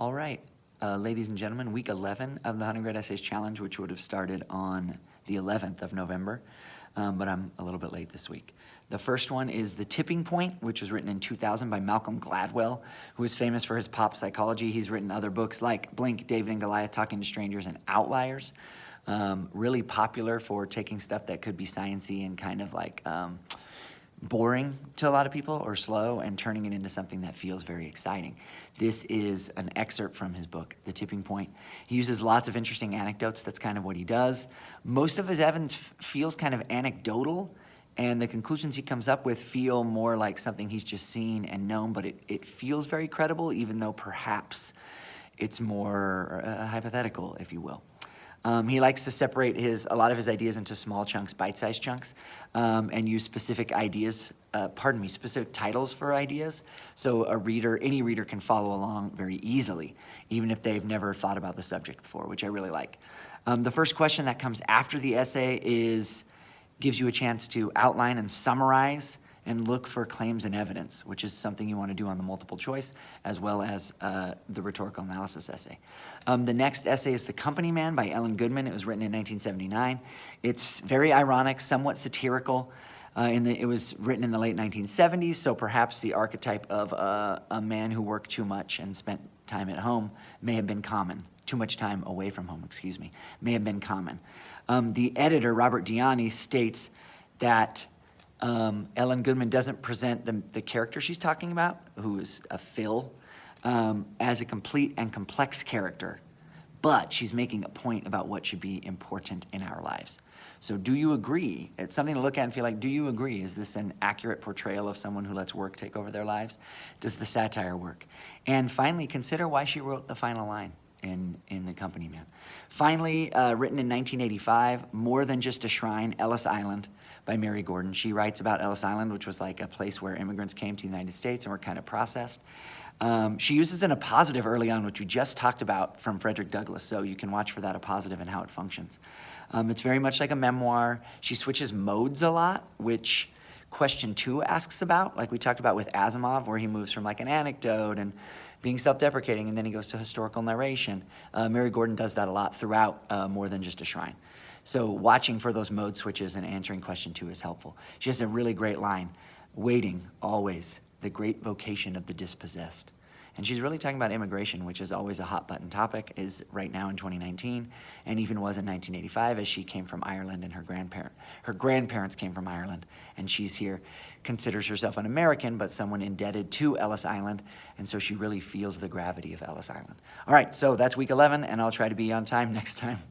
All right, ladies and gentlemen, week 11 of the 100 Great Essays Challenge, which would have started on the 11th of November, but I'm a little bit late this week. The first one is The Tipping Point, which was written in 2000 by Malcolm Gladwell, who is famous for his pop psychology. He's written other books like Blink, David and Goliath, Talking to Strangers, and Outliers. Really popular for taking stuff that could be sciencey and kind of like boring to a lot of people or slow and turning it into something that feels very exciting. This is an excerpt from his book, The Tipping Point. He uses lots of interesting anecdotes. That's kind of what he does. Most of his evidence feels kind of anecdotal, and the conclusions he comes up with feel more like something he's just seen and known, but it feels very credible, even though perhaps it's more hypothetical, if you will. He likes to separate a lot of his ideas into small chunks, bite-sized chunks, and use specific titles for ideas, so any reader can follow along very easily, even if they've never thought about the subject before, which I really like. The first question that comes after the essay gives you a chance to outline and summarize and look for claims and evidence, which is something you want to do on the multiple choice, as well as the rhetorical analysis essay. The next essay is The Company Man by Ellen Goodman. It was written in 1979. It's very ironic, somewhat satirical. It was written in the late 1970s, so perhaps the archetype of a man who worked too much and spent time at home may have been common. Too much time away from home, may have been common. The editor, Robert Diani, states that Ellen Goodman doesn't present the character she's talking about, who is a Phil, as a complete and complex character, but she's making a point about what should be important in our lives. So do you agree? It's something to look at and feel like, do you agree? Is this an accurate portrayal of someone who lets work take over their lives? Does the satire work? And finally, consider why she wrote the final line in The Company Man. Finally, written in 1985, More Than Just a Shrine, Ellis Island by Mary Gordon. She writes about Ellis Island, which was like a place where immigrants came to the United States and were kind of processed. She uses an appositive early on, which we just talked about from Frederick Douglass, so you can watch for that appositive and how it functions. It's very much like a memoir. She switches modes a lot, which question 2 asks about, like we talked about with Asimov, where he moves from like an anecdote and being self-deprecating, and then he goes to historical narration. Mary Gordon does that a lot throughout More Than Just a Shrine. So watching for those mode switches and answering question 2 is helpful. She has a really great line, waiting always, the great vocation of the dispossessed. And she's really talking about immigration, which is always a hot button topic, is right now in 2019, and even was in 1985, as she came from Ireland and her grandparents came from Ireland, and she's here, considers herself an American, but someone indebted to Ellis Island, and so she really feels the gravity of Ellis Island. All right, so that's week 11, and I'll try to be on time next time.